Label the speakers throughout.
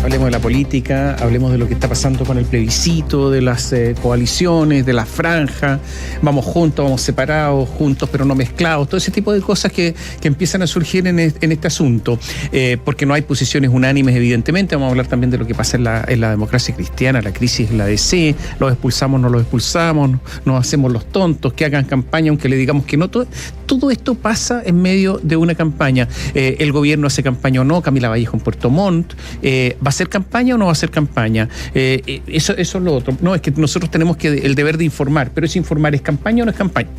Speaker 1: Hablemos de la política, hablemos de lo que está pasando con el plebiscito, de las coaliciones, de la franja, vamos juntos, vamos separados, juntos pero no mezclados, todo ese tipo de cosas que empiezan a surgir en este asunto, porque no hay posiciones unánimes, evidentemente. Vamos a hablar también de lo que pasa en la democracia cristiana, la crisis en la DC, los expulsamos, no los expulsamos, nos hacemos los tontos, que hagan campaña aunque le digamos que no. Todo esto pasa en medio de una campaña. El gobierno hace campaña o no, Camila Vallejo en Puerto Montt, ¿va a hacer campaña o no va a hacer campaña? Eso es lo otro. No, es que nosotros tenemos el deber de informar, pero ¿es informar es campaña o no es campaña?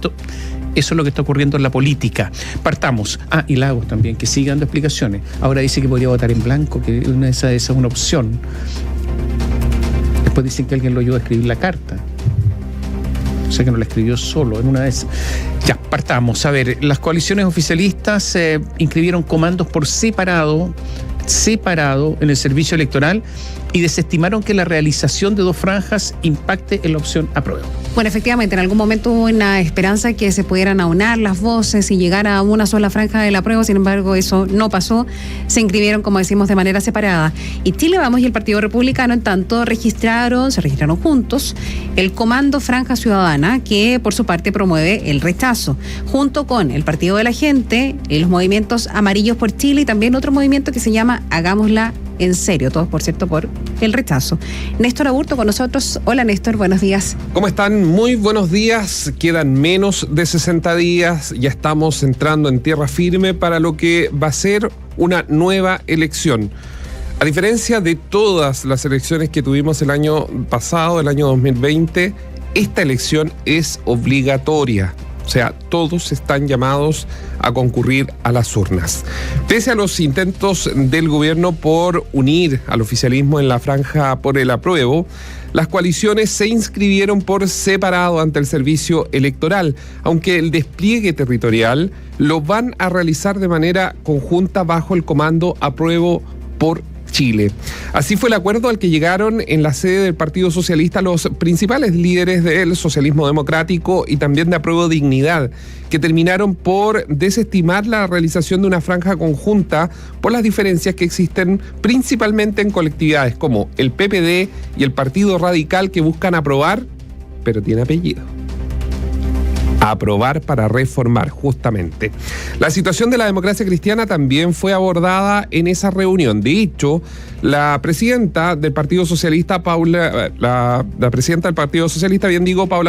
Speaker 1: Eso es lo que está ocurriendo en la política. Partamos. Y Lagos también, que sigue dando explicaciones. Ahora dice que podría votar en blanco, que esa es una opción. Después dicen que alguien lo ayudó a escribir la carta. O sea que no la escribió solo, en una de esas. Ya, partamos. A ver, las coaliciones oficialistas inscribieron comandos por separado en el servicio electoral y desestimaron que la realización de 2 franjas impacte en la opción apruebo.
Speaker 2: Bueno, efectivamente, en algún momento hubo una esperanza que se pudieran aunar las voces y llegar a una sola franja del apruebo. Sin embargo, eso no pasó. Se inscribieron, como decimos, de manera separada. Y Chile Vamos y el Partido Republicano, en tanto, se registraron juntos el Comando Franja Ciudadana, que por su parte promueve el rechazo, junto con el Partido de la Gente, los movimientos Amarillos por Chile y también otro movimiento que se llama Hagámosla en serio, todos por cierto por el rechazo. Néstor Aburto con nosotros. Hola Néstor, buenos días.
Speaker 3: ¿Cómo están? Muy buenos días. Quedan menos de 60 días, ya estamos entrando en tierra firme para lo que va a ser una nueva elección. A diferencia de todas las elecciones que tuvimos el año pasado, el año 2020, esta elección es obligatoria. O sea, todos están llamados a concurrir a las urnas. Pese a los intentos del gobierno por unir al oficialismo en la franja por el apruebo, las coaliciones se inscribieron por separado ante el servicio electoral, aunque el despliegue territorial lo van a realizar de manera conjunta bajo el comando Apruebo por Chile. Así fue el acuerdo al que llegaron en la sede del Partido Socialista los principales líderes del socialismo democrático y también de Apruebo Dignidad, que terminaron por desestimar la realización de una franja conjunta por las diferencias que existen principalmente en colectividades como el PPD y el Partido Radical, que buscan aprobar, pero tiene apellido. Aprobar para reformar, justamente. La situación de la democracia cristiana también fue abordada en esa reunión. De hecho, la presidenta del Partido Socialista, Paula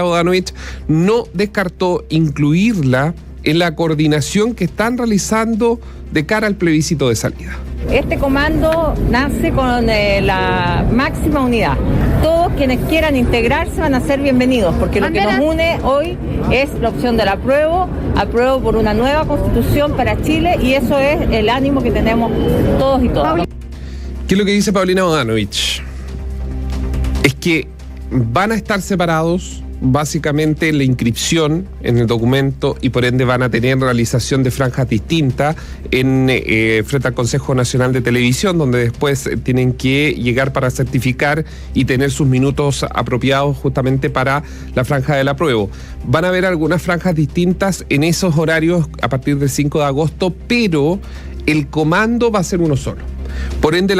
Speaker 3: Bodanovich, no descartó incluirla en la coordinación que están realizando de cara al plebiscito de salida.
Speaker 4: Este comando nace con la máxima unidad. Todos quienes quieran integrarse van a ser bienvenidos, porque lo que nos une hoy es la opción del apruebo por una nueva constitución para Chile, y eso es el ánimo que tenemos todos y todas.
Speaker 3: ¿Qué es lo que dice Paulina Bodanovich? Es que van a estar separados básicamente la inscripción en el documento y por ende van a tener realización de franjas distintas frente al Consejo Nacional de Televisión, donde después tienen que llegar para certificar y tener sus minutos apropiados justamente para la franja del apruebo. Van a haber algunas franjas distintas en esos horarios a partir del 5 de agosto, pero el comando va a ser uno solo. Por ende,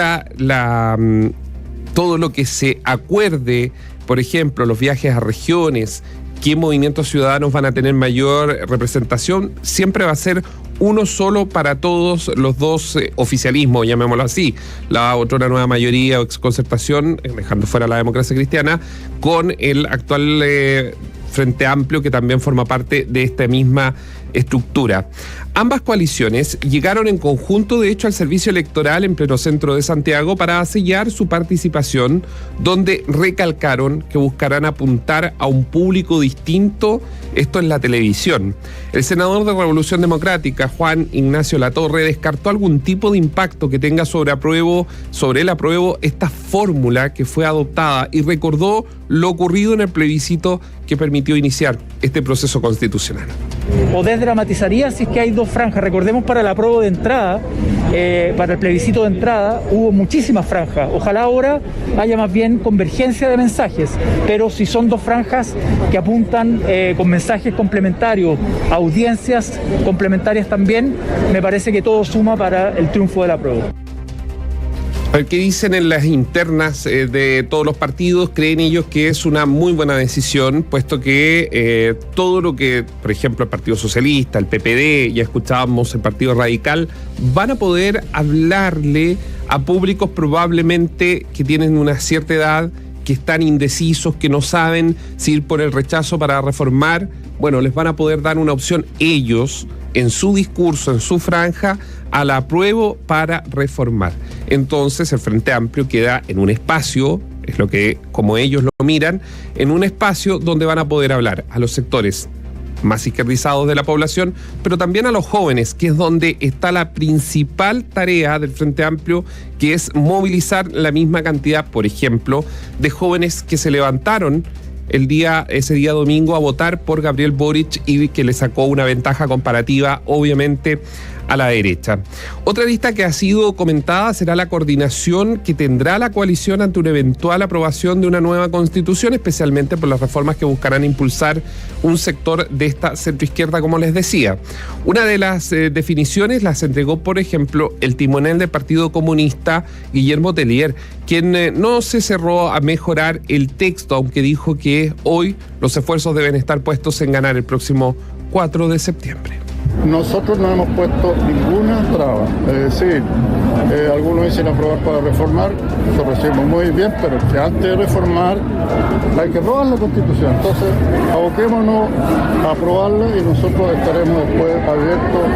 Speaker 3: todo lo que se acuerde, por ejemplo, los viajes a regiones, qué movimientos ciudadanos van a tener mayor representación, siempre va a ser uno solo para todos los dos oficialismos, llamémoslo así, la otra nueva mayoría o exconcertación, dejando fuera la democracia cristiana, con el actual Frente Amplio, que también forma parte de esta misma estructura. Ambas coaliciones llegaron en conjunto, de hecho, al servicio electoral en pleno centro de Santiago para sellar su participación, donde recalcaron que buscarán apuntar a un público distinto, esto en la televisión. El senador de Revolución Democrática, Juan Ignacio Latorre, descartó algún tipo de impacto que tenga sobre el apruebo esta fórmula que fue adoptada, y recordó lo ocurrido en el plebiscito que permitió iniciar este proceso constitucional.
Speaker 5: O desdramatizaría si es que hay 2 franjas. Recordemos, para el apruebo de entrada, para el plebiscito de entrada, hubo muchísimas franjas. Ojalá ahora haya más bien convergencia de mensajes, pero si son 2 franjas que apuntan con mensajes complementarios, audiencias complementarias también, me parece que todo suma para el triunfo del apruebo.
Speaker 3: A ver qué dicen en las internas de todos los partidos. Creen ellos que es una muy buena decisión, puesto que todo lo que, por ejemplo, el Partido Socialista, el PPD, ya escuchábamos el Partido Radical, van a poder hablarle a públicos probablemente que tienen una cierta edad, que están indecisos, que no saben si ir por el rechazo para reformar. Bueno, les van a poder dar una opción ellos, en su discurso, en su franja, al apruebo para reformar. Entonces el Frente Amplio queda en un espacio, es lo que, como ellos lo miran, en un espacio donde van a poder hablar a los sectores más izquierdizados de la población, pero también a los jóvenes, que es donde está la principal tarea del Frente Amplio, que es movilizar la misma cantidad, por ejemplo, de jóvenes que se levantaron ese día domingo a votar por Gabriel Boric y que le sacó una ventaja comparativa, obviamente, a la derecha. Otra lista que ha sido comentada será la coordinación que tendrá la coalición ante una eventual aprobación de una nueva constitución, especialmente por las reformas que buscarán impulsar un sector de esta centroizquierda, como les decía. Una de las definiciones las entregó, por ejemplo, el timonel del Partido Comunista, Guillermo Tellier, quien no se cerró a mejorar el texto, aunque dijo que hoy los esfuerzos deben estar puestos en ganar el próximo 4 de septiembre.
Speaker 6: Nosotros no hemos puesto ninguna traba, es decir, algunos dicen aprobar para reformar, eso recibimos muy bien, pero que antes de reformar hay que aprobar la Constitución, entonces aboquémonos a aprobarla y nosotros estaremos después abiertos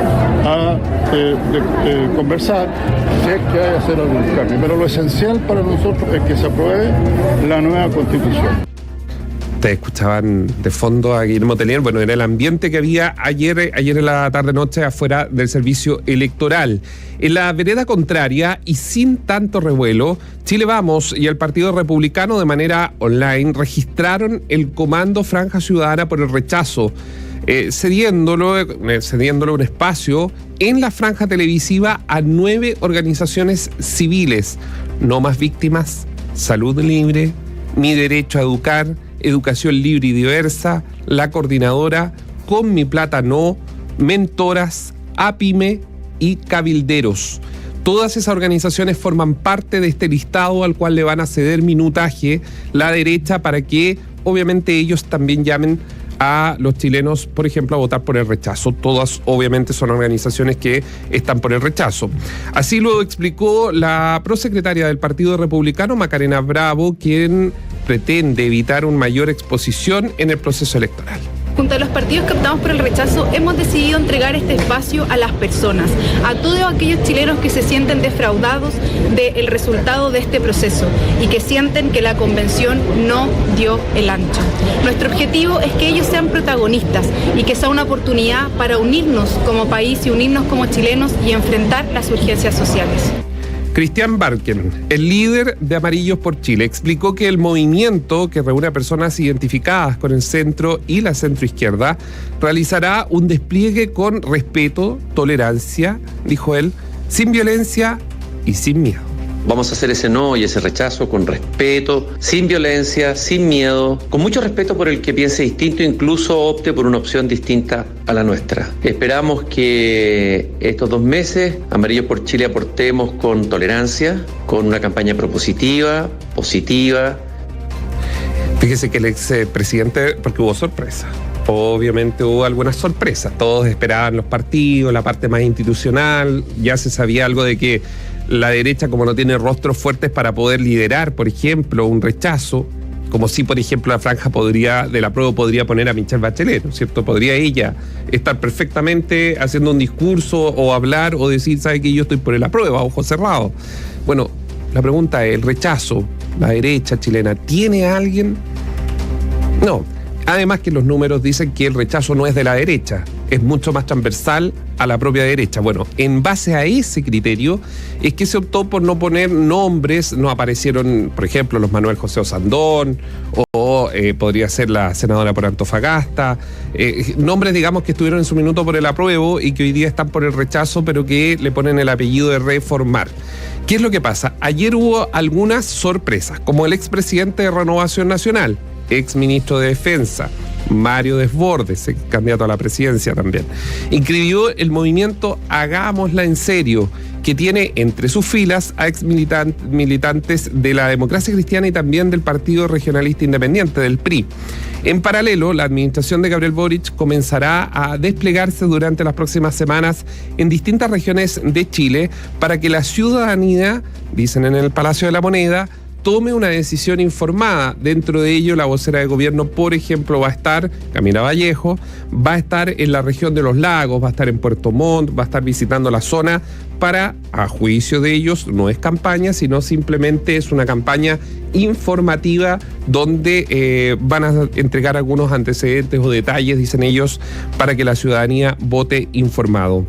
Speaker 6: a conversar si es que hay que hacer algún cambio, pero lo esencial para nosotros es que se apruebe la nueva Constitución.
Speaker 3: Ustedes escuchaban de fondo a Guillermo Tellier. Bueno, era el ambiente que había ayer en la tarde-noche afuera del servicio electoral. En la vereda contraria y sin tanto revuelo, Chile Vamos y el Partido Republicano de manera online registraron el Comando Franja Ciudadana por el rechazo, cediéndolo un espacio en la franja televisiva a 9 organizaciones civiles. No más víctimas, Salud Libre, Mi Derecho a Educar, Educación Libre y Diversa, La Coordinadora, Con Mi Plata No, Mentoras, APIME y Cabilderos. Todas esas organizaciones forman parte de este listado al cual le van a ceder minutaje la derecha para que obviamente ellos también llamen a los chilenos, por ejemplo, a votar por el rechazo. Todas obviamente son organizaciones que están por el rechazo. Así lo explicó la prosecretaria del Partido Republicano, Macarena Bravo, quien pretende evitar una mayor exposición en el proceso electoral.
Speaker 7: Junto a los partidos que optamos por el rechazo, hemos decidido entregar este espacio a las personas, a todos aquellos chilenos que se sienten defraudados del resultado de este proceso y que sienten que la convención no dio el ancho. Nuestro objetivo es que ellos sean protagonistas y que sea una oportunidad para unirnos como país y unirnos como chilenos y enfrentar las urgencias sociales.
Speaker 3: Cristian Barken, el líder de Amarillos por Chile, explicó que el movimiento, que reúne a personas identificadas con el centro y la centroizquierda, realizará un despliegue con respeto, tolerancia, dijo él, sin violencia y sin miedo.
Speaker 8: Vamos a hacer ese no y ese rechazo con respeto, sin violencia, sin miedo, con mucho respeto por el que piense distinto, incluso opte por una opción distinta a la nuestra. Esperamos que estos 2 meses, Amarillos por Chile, aportemos con tolerancia, con una campaña propositiva, positiva.
Speaker 3: Fíjese que el expresidente, porque hubo sorpresa. Obviamente hubo algunas sorpresas. Todos esperaban los partidos, la parte más institucional. Ya se sabía algo de que la derecha, como no tiene rostros fuertes para poder liderar, por ejemplo, un rechazo, como si, por ejemplo, la franja del apruebo podría poner a Michelle Bachelet, ¿no es cierto? Podría ella estar perfectamente haciendo un discurso o hablar o decir, ¿sabe qué? Yo estoy por el apruebo, a ojos cerrados. Bueno, la pregunta es, ¿el rechazo, la derecha chilena, tiene a alguien? No. Además que los números dicen que el rechazo no es de la derecha, es mucho más transversal a la propia derecha. Bueno, en base a ese criterio es que se optó por no poner nombres, no aparecieron, por ejemplo, los Manuel José Osandón o podría ser la senadora por Antofagasta, nombres, digamos, que estuvieron en su minuto por el apruebo y que hoy día están por el rechazo, pero que le ponen el apellido de reformar. ¿Qué es lo que pasa? Ayer hubo algunas sorpresas, como el expresidente de Renovación Nacional, exministro de Defensa, Mario Desbordes, candidato a la presidencia también, inscribió el movimiento Hagámosla en Serio, que tiene entre sus filas a ex militantes de la Democracia Cristiana y también del Partido Regionalista Independiente, del PRI. En paralelo, la administración de Gabriel Boric comenzará a desplegarse durante las próximas semanas en distintas regiones de Chile para que la ciudadanía, dicen en el Palacio de la Moneda, tome una decisión informada. Dentro de ello, la vocera de gobierno, por ejemplo, va a estar, Camila Vallejo, va a estar en la región de los lagos, va a estar en Puerto Montt, va a estar visitando la zona para, a juicio de ellos, no es campaña, sino simplemente es una campaña informativa donde van a entregar algunos antecedentes o detalles, dicen ellos, para que la ciudadanía vote informado.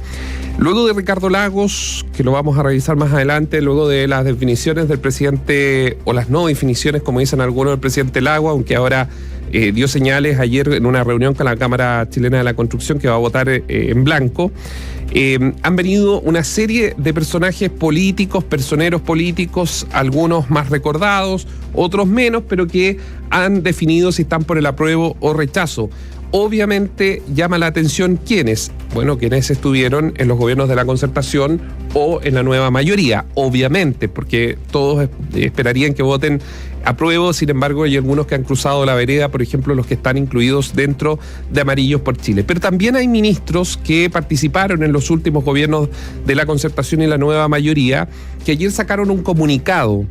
Speaker 3: Luego de Ricardo Lagos, que lo vamos a revisar más adelante, luego de las definiciones del presidente, o las no definiciones, como dicen algunos, del presidente Lagos, aunque ahora dio señales ayer en una reunión con la Cámara Chilena de la Construcción que va a votar en blanco, han venido una serie de personajes políticos, personeros políticos, algunos más recordados, otros menos, pero que han definido si están por el apruebo o rechazo. Obviamente llama la atención quiénes. Bueno, quienes estuvieron en los gobiernos de la Concertación o en la nueva mayoría, obviamente, porque todos esperarían que voten apruebo. Sin embargo, hay algunos que han cruzado la vereda, por ejemplo, los que están incluidos dentro de Amarillos por Chile. Pero también hay ministros que participaron en los últimos gobiernos de la Concertación y la nueva mayoría, que ayer sacaron un comunicado,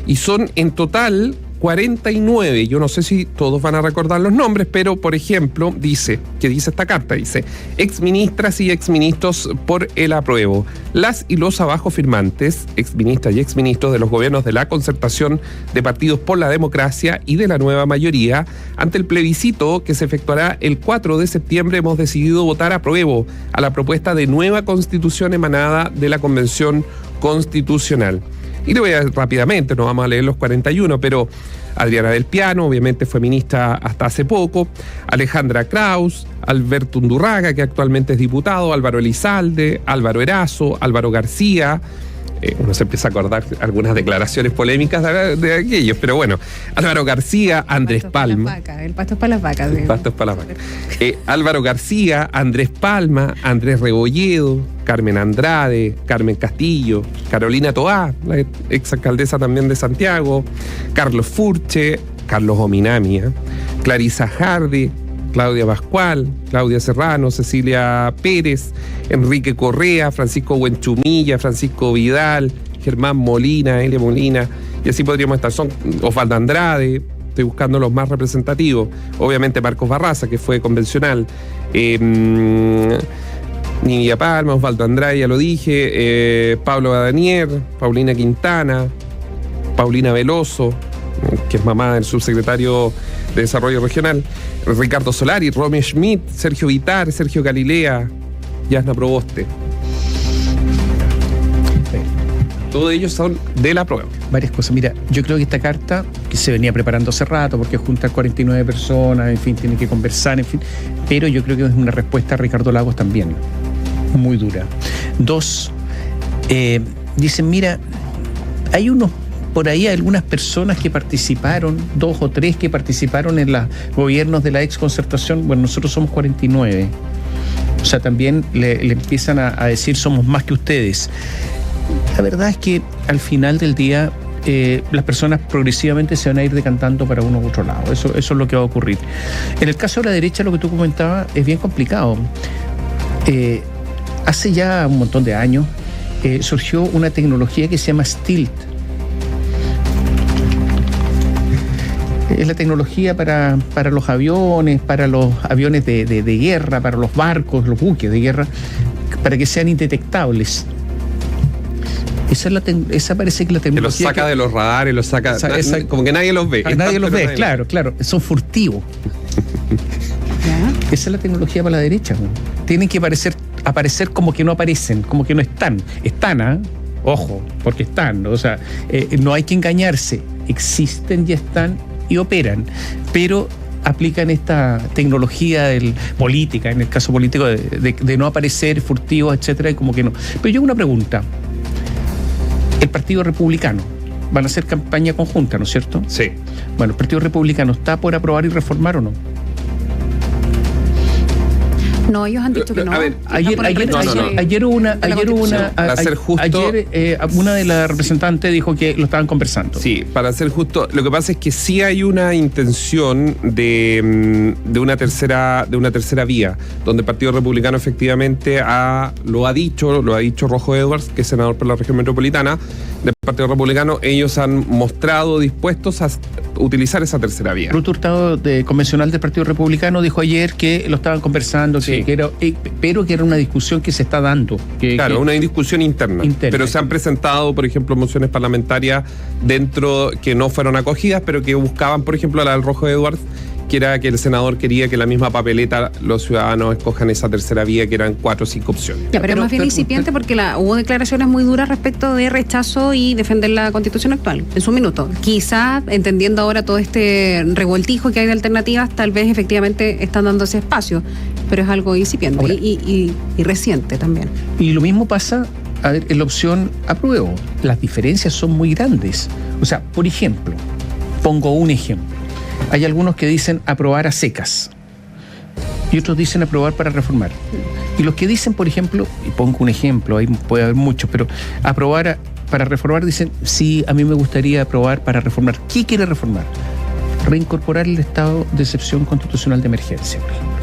Speaker 3: y son en total 49, yo no sé si todos van a recordar los nombres, pero por ejemplo, dice esta carta, dice: exministras y exministros por el apruebo. Las y los abajo firmantes, exministras y exministros de los gobiernos de la Concertación, de Partidos por la Democracia y de la nueva mayoría, ante el plebiscito que se efectuará el 4 de septiembre, hemos decidido votar apruebo a la propuesta de nueva constitución emanada de la Convención Constitucional. Y le voy a rápidamente, no vamos a leer los 41, pero Adriana del Piano, obviamente fue ministra hasta hace poco, Alejandra Kraus, Alberto Undurraga, que actualmente es diputado, Álvaro Elizalde, Álvaro Erazo, Álvaro García. Uno se empieza a acordar algunas declaraciones polémicas de aquellos, pero bueno, Álvaro García, Andrés Palma.
Speaker 2: El pasto es para las vacas.
Speaker 3: El pasto es para las vacas. Álvaro García, Andrés Palma, Andrés Rebolledo, Carmen Andrade, Carmen Castillo, Carolina Toá, la exalcaldesa también de Santiago, Carlos Furche, Carlos Ominamia, Clarisa Hardy, Claudia Pascual, Claudia Serrano, Cecilia Pérez, Enrique Correa, Francisco Buenchumilla, Francisco Vidal, Germán Molina, Elia Molina, y así podríamos estar. Son Osvaldo Andrade, estoy buscando los más representativos, obviamente Marcos Barraza, que fue convencional, Nidia Palma, Osvaldo Andrade, ya lo dije, Pablo Badanier, Paulina Quintana, Paulina Veloso, que es mamá del subsecretario de Desarrollo Regional, Ricardo Solari, Romy Schmidt, Sergio Vitar, Sergio Galilea, Yasna Proboste. Todos ellos son de la prueba.
Speaker 1: Varias cosas. Mira, yo creo que esta carta, que se venía preparando hace rato, porque junta 49 personas, en fin, tiene que conversar, en fin, pero yo creo que es una respuesta a Ricardo Lagos también, muy dura. Dos, dicen, mira, hay por ahí algunas personas que participaron, 2 o 3 que participaron en los gobiernos de la ex Concertación. Bueno, nosotros somos 49. O sea, también le empiezan a decir somos más que ustedes. La verdad es que al final del día las personas progresivamente se van a ir decantando para uno u otro lado. Eso es lo que va a ocurrir. En el caso de la derecha, lo que tú comentabas es bien complicado. Hace ya un montón de años surgió una tecnología que se llama STILT. Es la tecnología para los aviones de guerra, para los barcos, los buques de guerra, para que sean indetectables. Esa parece que la tecnología...
Speaker 3: Que los saca de los radares, los saca... como que nadie los ve.
Speaker 1: Nadie los ve, claro. Son furtivos. Esa es la tecnología para la derecha. ¿No? Tienen que aparecer como que no aparecen, como que no están. Están, ojo, porque están. O sea, no hay que engañarse. Existen y están y operan, pero aplican esta tecnología política, en el caso político, de no aparecer furtivos, etcétera, y como que no. Pero yo hago una pregunta. El Partido Republicano van a hacer campaña conjunta, ¿no es cierto?
Speaker 3: Sí.
Speaker 1: Bueno, ¿el Partido Republicano está por aprobar y reformar o no?
Speaker 2: No, ellos han dicho que no.
Speaker 3: A ver,
Speaker 1: Ayer hubo una de las representantes dijo que lo estaban conversando.
Speaker 3: Sí, para ser justo, lo que pasa es que sí hay una intención de una tercera vía, donde el Partido Republicano efectivamente lo ha dicho Rojo Edwards, que es senador por la región metropolitana del Partido Republicano. Ellos han mostrado dispuestos a utilizar esa tercera vía.
Speaker 1: Ruth Hurtado, convencional del Partido Republicano, dijo ayer que lo estaban conversando,
Speaker 3: Sí.
Speaker 1: pero que era una discusión que se está dando.
Speaker 3: Una discusión interna. Pero se han presentado, por ejemplo, mociones parlamentarias dentro que no fueron acogidas, pero que buscaban, por ejemplo, la del Rojo Edwards, que era que el senador quería que la misma papeleta los ciudadanos escojan esa tercera vía, que eran 4 o 5 opciones.
Speaker 2: Ya, pero es más bien incipiente porque hubo declaraciones muy duras respecto de rechazo y defender la Constitución actual en su minuto. Quizás, entendiendo ahora todo este revoltijo que hay de alternativas, tal vez efectivamente están dando ese espacio, pero es algo incipiente
Speaker 1: ahora,
Speaker 2: y reciente también.
Speaker 1: Y lo mismo pasa, a ver, en la opción apruebo. Las diferencias son muy grandes. O sea, por ejemplo, pongo un ejemplo. Hay algunos que dicen aprobar a secas y otros dicen aprobar para reformar. Y los que dicen, por ejemplo, y pongo un ejemplo, ahí puede haber muchos, pero aprobar para reformar dicen, sí, a mí me gustaría aprobar para reformar. ¿Qué quiere reformar? Reincorporar el estado de excepción constitucional de emergencia, por ejemplo.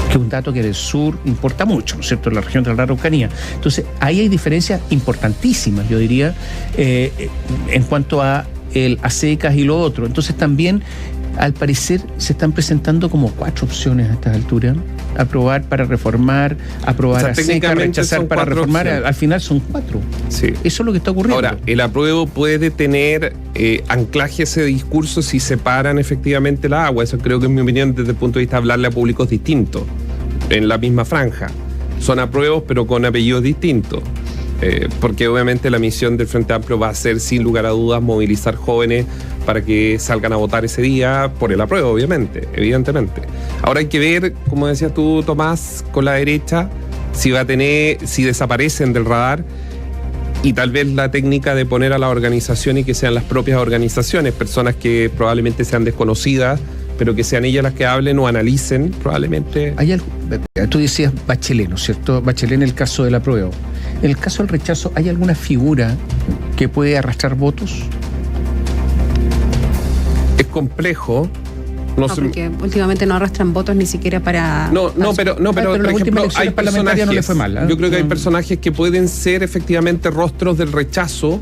Speaker 1: Que es un dato que del sur importa mucho, ¿no es cierto?, en la región de la Araucanía. Entonces, ahí hay diferencias importantísimas, yo diría, en cuanto a secas y lo otro. Entonces también, al parecer, se están presentando como 4 opciones a estas alturas. Aprobar para reformar, aprobar a secas, rechazar para reformar.
Speaker 3: Opciones.
Speaker 1: Al final son 4.
Speaker 3: Sí.
Speaker 1: Eso es lo que está ocurriendo.
Speaker 3: Ahora, el apruebo puede tener anclaje ese discurso si separan efectivamente la agua. Eso creo que, en mi opinión, desde el punto de vista de hablarle a públicos distintos, en la misma franja. Son apruebos, pero con apellidos distintos. Porque obviamente la misión del Frente Amplio va a ser, sin lugar a dudas, movilizar jóvenes para que salgan a votar ese día por el apruebo, obviamente, evidentemente. Ahora hay que ver, como decías tú, Tomás, con la derecha, si desaparecen del radar, y tal vez la técnica de poner a la organización y que sean las propias organizaciones, personas que probablemente sean desconocidas, pero que sean ellas las que hablen o analicen, probablemente.
Speaker 1: Hay algo, tú decías Bachelet, ¿no es cierto? Bachelet en el caso del apruebo. En el caso del rechazo, ¿hay alguna figura que puede arrastrar votos?
Speaker 3: Es complejo.
Speaker 2: Porque últimamente no arrastran votos ni siquiera para...
Speaker 3: Pero por ejemplo, hay personajes,
Speaker 1: no le fue mal, ¿eh?
Speaker 3: Yo creo que hay personajes que pueden ser efectivamente rostros del rechazo,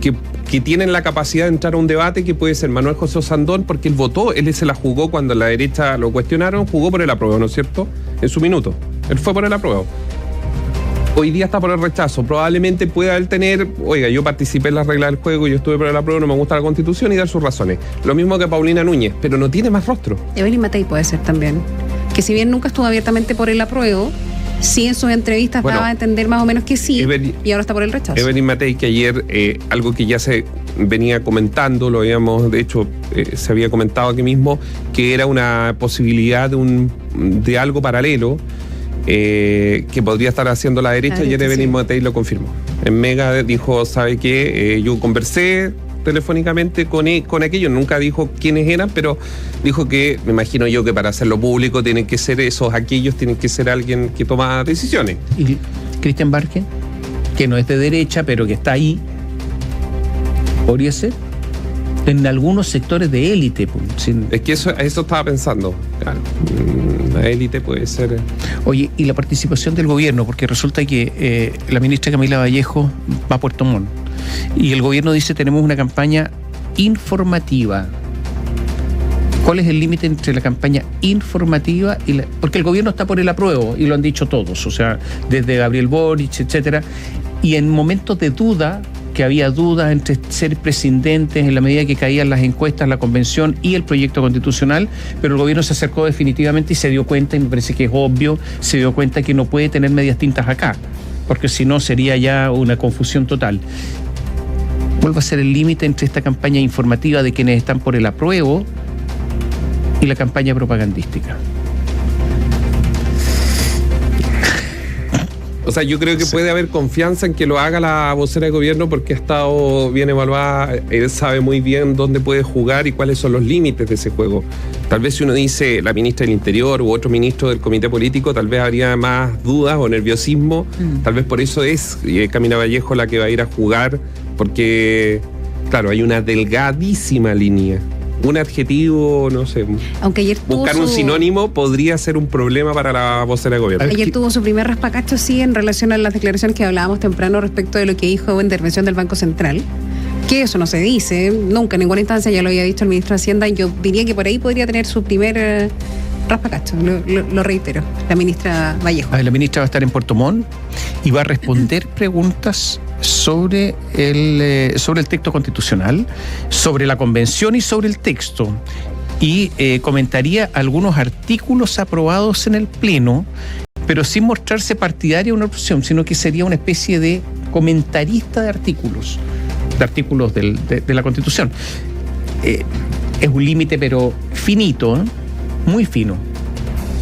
Speaker 3: que tienen la capacidad de entrar a un debate, que puede ser Manuel José Osandón, porque él votó, él se la jugó cuando la derecha lo cuestionaron, jugó por el apruebo, ¿no es cierto? En su minuto. Él fue por el apruebo. Hoy día está por el rechazo. Probablemente pueda él tener, oiga, yo participé en las reglas del juego, yo estuve por el apruebo, no me gusta la Constitución, y dar sus razones. Lo mismo que Paulina Núñez, pero no tiene más rostro.
Speaker 2: Evelyn Matei puede ser también. Que si bien nunca estuvo abiertamente por el apruebo, sí en sus entrevistas daba a entender más o menos que sí, y ahora está por el rechazo.
Speaker 3: Evelyn Matei, que ayer, algo que ya se venía comentando, lo habíamos, de hecho, se había comentado aquí mismo, que era una posibilidad de algo paralelo, que podría estar haciendo la derecha, y ayer Evelyn Matei lo confirmó. En Mega dijo, ¿sabe qué? Yo conversé telefónicamente con aquellos, nunca dijo quiénes eran, pero dijo que, me imagino yo, que para hacerlo público tienen que ser aquellos tienen que ser alguien que toma decisiones.
Speaker 1: Y Cristian Barque, que no es de derecha, pero que está ahí, podría ser en algunos sectores de élite.
Speaker 3: Es que eso estaba pensando. Claro, la élite puede ser.
Speaker 1: Oye, y la participación del gobierno, porque resulta que la ministra Camila Vallejo va a Puerto Montt y el gobierno dice tenemos una campaña informativa. ¿Cuál es el límite entre la campaña informativa y la...? Porque el gobierno está por el apruebo y lo han dicho todos, o sea, desde Gabriel Boric, etcétera, y en momentos de duda, que había dudas entre ser presidentes en la medida que caían las encuestas, la convención y el proyecto constitucional, pero el gobierno se acercó definitivamente y se dio cuenta, y me parece que es obvio, se dio cuenta que no puede tener medias tintas acá, porque si no sería ya una confusión total. ¿Cuál va a ser el límite entre esta campaña informativa de quienes están por el apruebo y la campaña propagandística?
Speaker 3: O sea, yo creo que puede haber confianza en que lo haga la vocera de gobierno porque ha estado bien evaluada, él sabe muy bien dónde puede jugar y cuáles son los límites de ese juego. Tal vez si uno dice la ministra del Interior u otro ministro del comité político, tal vez habría más dudas o nerviosismo. Tal vez por eso es Camila Vallejo la que va a ir a jugar, porque, claro, hay una delgadísima línea. Un adjetivo, no sé.
Speaker 2: Aunque ayer
Speaker 3: buscar un sinónimo podría ser un problema para la vocera de gobierno.
Speaker 2: Ayer tuvo su primer raspacacho, sí, en relación a las declaraciones que hablábamos temprano respecto de lo que dijo en intervención del Banco Central. Que eso no se dice, nunca en ninguna instancia, ya lo había dicho el ministro de Hacienda, y yo diría que por ahí podría tener su primer raspacacho, lo reitero, la ministra Vallejo.
Speaker 1: La ministra va a estar en Puerto Montt y va a responder preguntas sobre el texto constitucional, sobre la convención y sobre el texto. Y comentaría algunos artículos aprobados en el Pleno, pero sin mostrarse partidaria de una opción, sino que sería una especie de comentarista de artículos de la Constitución. Es un límite, pero finito, ¿eh? Muy fino.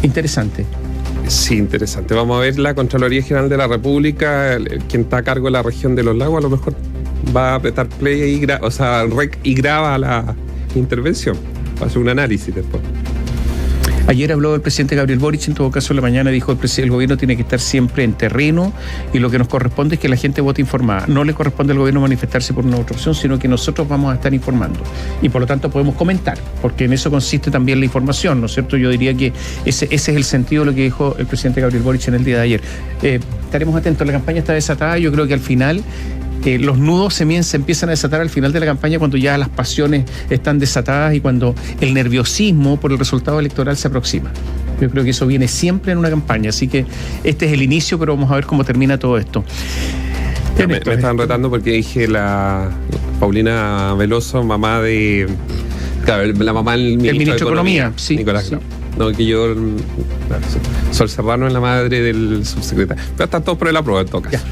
Speaker 1: Interesante.
Speaker 3: Sí, interesante. Vamos a ver la Contraloría General de la República, quien está a cargo de la región de los lagos, a lo mejor va a apretar play y graba la intervención. Va a hacer un análisis después.
Speaker 1: Ayer habló el presidente Gabriel Boric, en todo caso en la mañana dijo el gobierno tiene que estar siempre en terreno y lo que nos corresponde es que la gente vote informada. No le corresponde al gobierno manifestarse por una otra opción, sino que nosotros vamos a estar informando y por lo tanto podemos comentar, porque en eso consiste también la información, ¿no es cierto? Yo diría que ese es el sentido de lo que dijo el presidente Gabriel Boric en el día de ayer. Estaremos atentos, la campaña está desatada, yo creo que al final los nudos se empiezan a desatar al final de la campaña, cuando ya las pasiones están desatadas y cuando el nerviosismo por el resultado electoral se aproxima. Yo creo que eso viene siempre en una campaña, así que este es el inicio, pero vamos a ver cómo termina todo esto.
Speaker 3: Me estaban retando porque dije la Paulina Veloso, mamá de... Claro, la mamá del ministro de Economía,
Speaker 1: sí,
Speaker 3: Nicolás
Speaker 1: sí.
Speaker 3: Grau. No, que yo... Claro, Sol Serrano es la madre del subsecretario. Pero están todos por el apruebo en todo caso.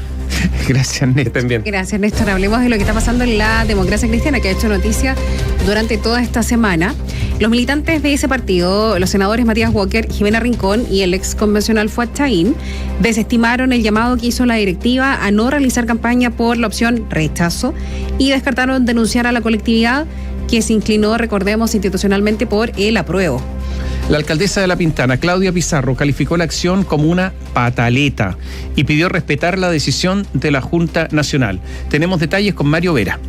Speaker 1: Gracias, Néstor.
Speaker 3: Que estén bien.
Speaker 2: Gracias, Néstor. Hablemos de lo que está pasando en la democracia cristiana, que ha hecho noticia durante toda esta semana. Los militantes de ese partido, los senadores Matías Walker, Jimena Rincón y el ex convencional Fuad Chahín, desestimaron el llamado que hizo la directiva a no realizar campaña por la opción rechazo y descartaron denunciar a la colectividad, que se inclinó, recordemos, institucionalmente por el apruebo.
Speaker 1: La alcaldesa de La Pintana, Claudia Pizarro, calificó la acción como una pataleta y pidió respetar la decisión de la Junta Nacional. Tenemos detalles con Mario Vera.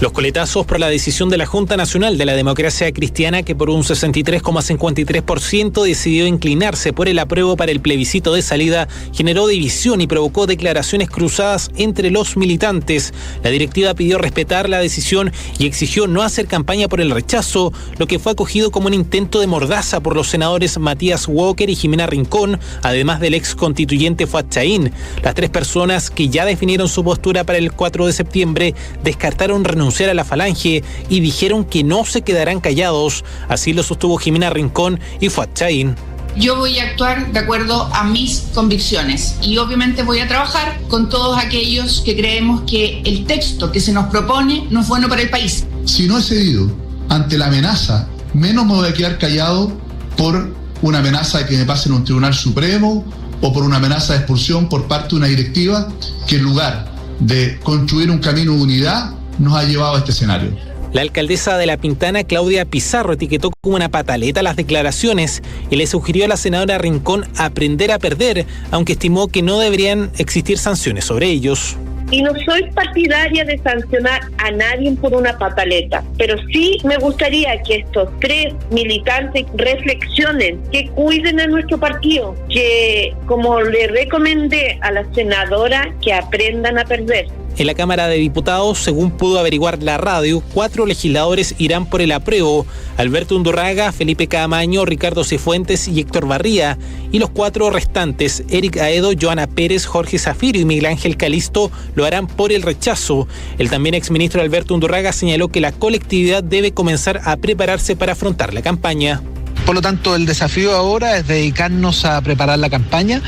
Speaker 9: Los coletazos por la decisión de la Junta Nacional de la Democracia Cristiana, que por un 63,53% decidió inclinarse por el apruebo para el plebiscito de salida, generó división y provocó declaraciones cruzadas entre los militantes. La directiva pidió respetar la decisión y exigió no hacer campaña por el rechazo, lo que fue acogido como un intento de mordaza por los senadores Matías Walker y Jimena Rincón, además del ex constituyente Fuad Chahín. Las tres personas que ya definieron su postura para el 4 de septiembre descartaron renunciar a la Falange y dijeron que no se quedarán callados. Así lo sostuvo Jimena Rincón y Fuad Chahín.
Speaker 10: Yo voy a actuar de acuerdo a mis convicciones y obviamente voy a trabajar con todos aquellos que creemos que el texto que se nos propone no es bueno para el país.
Speaker 11: Si no he cedido ante la amenaza, menos me voy a quedar callado por una amenaza de que me pasen a un tribunal supremo o por una amenaza de expulsión por parte de una directiva que en lugar de construir un camino de unidad nos ha llevado a este escenario.
Speaker 9: La alcaldesa de La Pintana, Claudia Pizarro, etiquetó como una pataleta las declaraciones y le sugirió a la senadora Rincón aprender a perder, aunque estimó que no deberían existir sanciones sobre ellos.
Speaker 12: Y no soy partidaria de sancionar a nadie por una pataleta, pero sí me gustaría que estos tres militantes reflexionen, que cuiden a nuestro partido, que, como le recomendé a la senadora, que aprendan a perder.
Speaker 9: En la Cámara de Diputados, según pudo averiguar la radio, 4 legisladores irán por el apruebo: Alberto Undurraga, Felipe Caamaño, Ricardo Cifuentes y Héctor Barría. Y los 4 restantes, Eric Aedo, Joana Pérez, Jorge Zafirio y Miguel Ángel Calisto, lo harán por el rechazo. El también exministro Alberto Undurraga señaló que la colectividad debe comenzar a prepararse para afrontar la campaña.
Speaker 13: Por lo tanto, el desafío ahora es dedicarnos a preparar la campaña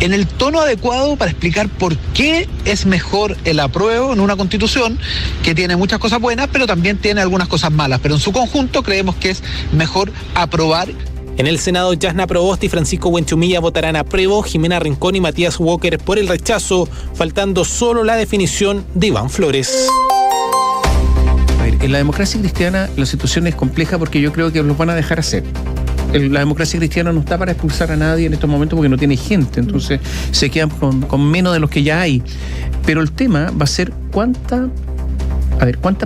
Speaker 13: en el tono adecuado para explicar por qué es mejor el apruebo en una constitución que tiene muchas cosas buenas, pero también tiene algunas cosas malas. Pero en su conjunto creemos que es mejor aprobar
Speaker 9: En el Senado, Yasna Proboste y Francisco Buenchumilla votarán apruebo, Jimena Rincón y Matías Walker por el rechazo, faltando solo la definición de Iván Flores.
Speaker 1: A ver, en la democracia cristiana la situación es compleja porque yo creo que los van a dejar hacer. La democracia cristiana no está para expulsar a nadie en estos momentos porque no tiene gente, entonces se quedan con menos de los que ya hay. Pero el tema va a ser cuánta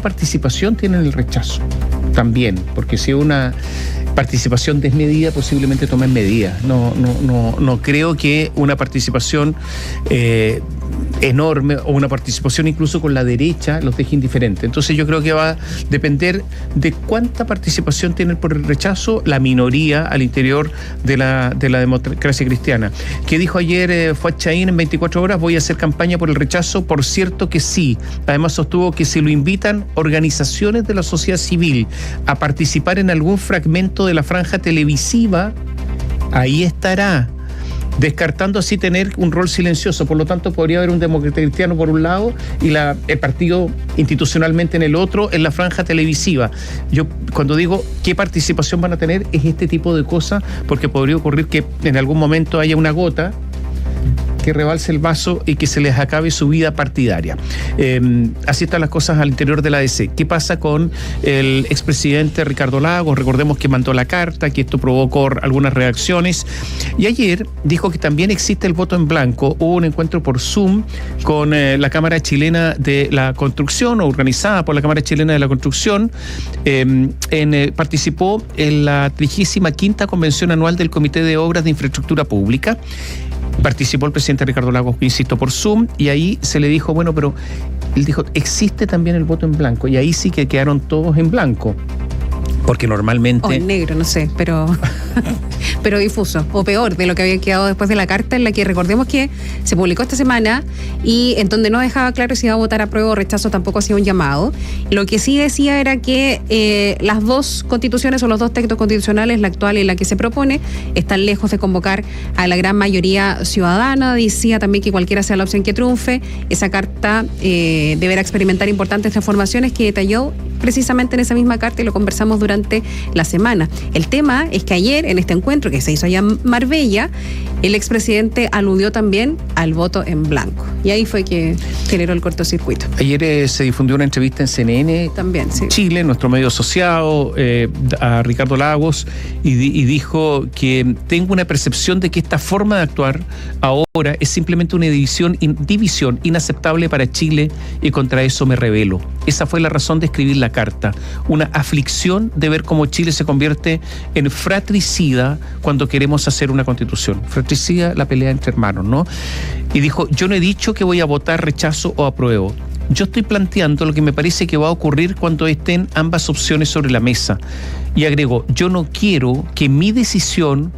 Speaker 1: participación tiene en el rechazo también, porque si una participación desmedida posiblemente tomen medidas. No creo que una participación enorme o una participación incluso con la derecha los deje indiferentes. Entonces yo creo que va a depender de cuánta participación tienen por el rechazo la minoría al interior de la democracia cristiana. ¿Qué dijo ayer Fuad Chahín en 24 horas? Voy a hacer campaña por el rechazo, por cierto que sí. Además sostuvo que si lo invitan organizaciones de la sociedad civil a participar en algún fragmento de la franja televisiva, ahí estará, descartando así tener un rol silencioso. Por lo tanto, podría haber un demócrata cristiano por un lado y el partido institucionalmente en el otro, en la franja televisiva. Yo cuando digo qué participación van a tener es este tipo de cosas, porque podría ocurrir que en algún momento haya una gota que rebalse el vaso y que se les acabe su vida partidaria. Así están las cosas al interior de la ADC. ¿Qué pasa con el expresidente Ricardo Lagos? Recordemos que mandó la carta, que esto provocó algunas reacciones. Y ayer dijo que también existe el voto en blanco. Hubo un encuentro por Zoom con la Cámara Chilena de la Construcción, o organizada por la Cámara Chilena de la Construcción. Participó en la 35ª Convención Anual del Comité de Obras de Infraestructura Pública. Participó el presidente Ricardo Lagos, insisto, por Zoom, y ahí se le dijo, bueno, pero él dijo, existe también el voto en blanco, y ahí sí que quedaron todos en blanco, porque normalmente...
Speaker 2: O en negro, no sé, pero difuso, o peor, de lo que había quedado después de la carta, en la que recordemos que se publicó esta semana, y en donde no dejaba claro si iba a votar apruebo o rechazo, tampoco hacía un llamado. Lo que sí decía era que las dos constituciones o los dos textos constitucionales, la actual y la que se propone, están lejos de convocar a la gran mayoría ciudadana. Decía también que cualquiera sea la opción que triunfe, esa carta deberá experimentar importantes transformaciones, que detalló precisamente en esa misma carta, y lo conversamos durante la semana. El tema es que ayer, en este encuentro que se hizo allá en Marbella, el expresidente aludió también al voto en blanco. Y ahí fue que generó el cortocircuito.
Speaker 1: Ayer se difundió una entrevista en CNN
Speaker 2: también, sí.
Speaker 1: Chile, nuestro medio asociado, a Ricardo Lagos, y dijo que tengo una percepción de que esta forma de actuar ahora es simplemente una división inaceptable para Chile, y contra eso me rebelo. Esa fue la razón de escribir la carta. Una aflicción de ver cómo Chile se convierte en fratricida cuando queremos hacer una constitución. Fratricida, la pelea entre hermanos, ¿no? Y dijo, yo no he dicho que voy a votar rechazo o apruebo. Yo estoy planteando lo que me parece que va a ocurrir cuando estén ambas opciones sobre la mesa. Y agregó, yo no quiero que mi decisión...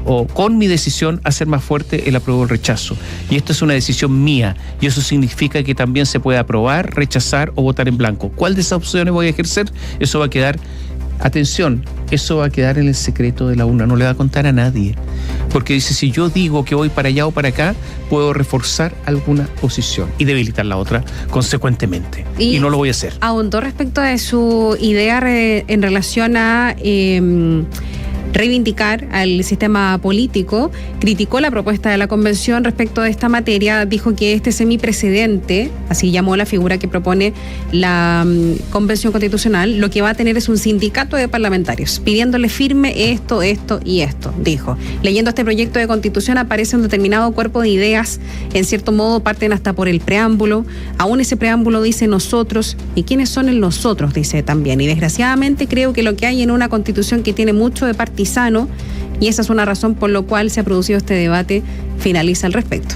Speaker 1: o con mi decisión hacer más fuerte el apruebo o el rechazo. Y esto es una decisión mía, y eso significa que también se puede aprobar, rechazar o votar en blanco. ¿Cuál de esas opciones voy a ejercer? Eso va a quedar, atención, eso va a quedar en el secreto de la urna, no le va a contar a nadie. Porque dice, si yo digo que voy para allá o para acá, puedo reforzar alguna posición y debilitar la otra consecuentemente. Y no lo voy a hacer.
Speaker 2: Ahondó respecto de su idea en relación a... reivindicar al sistema político, criticó la propuesta de la convención respecto de esta materia, dijo que este semiprecedente, así llamó la figura que propone la convención constitucional, lo que va a tener es un sindicato de parlamentarios, pidiéndole firme esto y esto, dijo. Leyendo este proyecto de constitución aparece un determinado cuerpo de ideas, en cierto modo parten hasta por el preámbulo, aún ese preámbulo dice nosotros, y quiénes son el nosotros, dice también, y desgraciadamente creo que lo que hay en una constitución que tiene mucho de partisano, y esa es una razón por la cual se ha producido este debate, finaliza al respecto.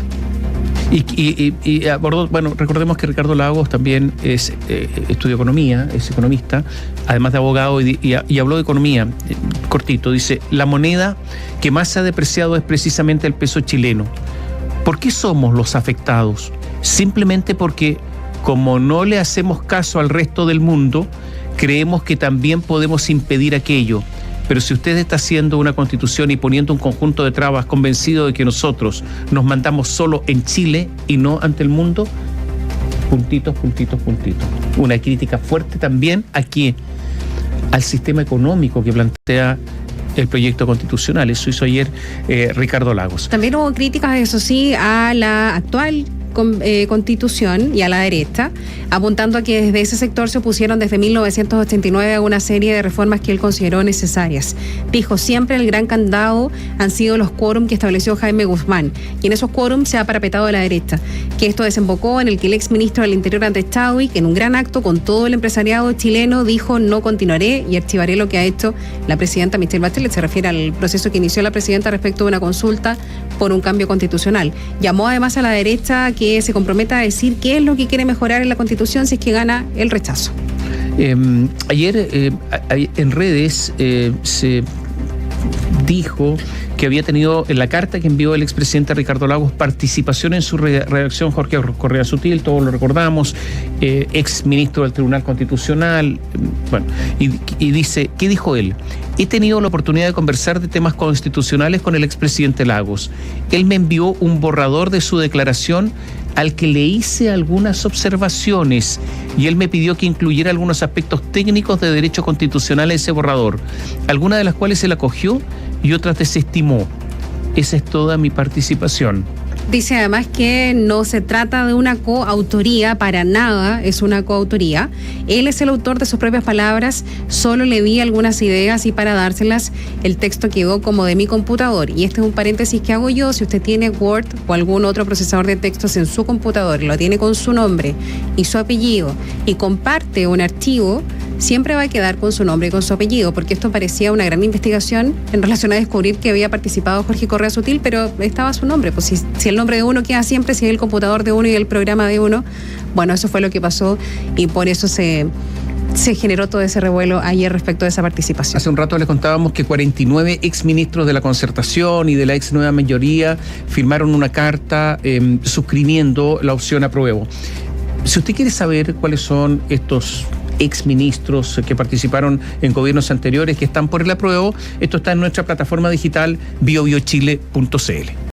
Speaker 1: Y abordó, bueno, recordemos que Ricardo Lagos también estudió economía, es economista, además de abogado, y habló de economía, cortito, dice, la moneda que más se ha depreciado es precisamente el peso chileno. ¿Por qué somos los afectados? Simplemente porque, como no le hacemos caso al resto del mundo, creemos que también podemos impedir aquello. Pero si usted está haciendo una constitución y poniendo un conjunto de trabas, convencido de que nosotros nos mandamos solo en Chile y no ante el mundo, puntitos. Una crítica fuerte también aquí al sistema económico que plantea el proyecto constitucional. Eso hizo ayer Ricardo Lagos.
Speaker 2: También hubo críticas, eso sí, a la actual Constitución y a la derecha, apuntando a que desde ese sector se opusieron desde 1989 a una serie de reformas que él consideró necesarias. Dijo, siempre el gran candado han sido los quórum que estableció Jaime Guzmán, y en esos quórum se ha parapetado a la derecha, que esto desembocó en el que el exministro del Interior, Andrés Chadwick, en un gran acto con todo el empresariado chileno, dijo, no continuaré y archivaré lo que ha hecho la presidenta Michelle Bachelet. Se refiere al proceso que inició la presidenta respecto de una consulta por un cambio constitucional. Llamó además a la derecha que se comprometa a decir qué es lo que quiere mejorar en la Constitución si es que gana el rechazo.
Speaker 1: Ayer en redes se dijo que había tenido en la carta que envió el expresidente Ricardo Lagos participación en su redacción Jorge Correa Sutil, todos lo recordamos, ex ministro del Tribunal Constitucional, bueno, y dice, ¿qué dijo él? He tenido la oportunidad de conversar de temas constitucionales con el expresidente Lagos. Él me envió un borrador de su declaración al que le hice algunas observaciones y él me pidió que incluyera algunos aspectos técnicos de derecho constitucional en ese borrador, algunas de las cuales él acogió y otras desestimó. Esa es toda mi participación.
Speaker 2: Dice además que no se trata de una coautoría, para nada es una coautoría. Él es el autor de sus propias palabras, solo le di algunas ideas y para dárselas el texto quedó como de mi computador. Y este es un paréntesis que hago yo, si usted tiene Word o algún otro procesador de textos en su computador, lo tiene con su nombre y su apellido y comparte un archivo, siempre va a quedar con su nombre y con su apellido, porque esto parecía una gran investigación en relación a descubrir que había participado Jorge Correa Sutil, pero estaba su nombre. Pues si el nombre de uno queda siempre, si es el computador de uno y el programa de uno, bueno, eso fue lo que pasó y por eso se generó todo ese revuelo ayer respecto de esa participación.
Speaker 1: Hace un rato les contábamos que 49 exministros de la Concertación y de la ex nueva mayoría firmaron una carta suscribiendo la opción apruebo. Si usted quiere saber cuáles son estos exministros que participaron en gobiernos anteriores que están por el apruebo, esto está en nuestra plataforma digital biobiochile.cl.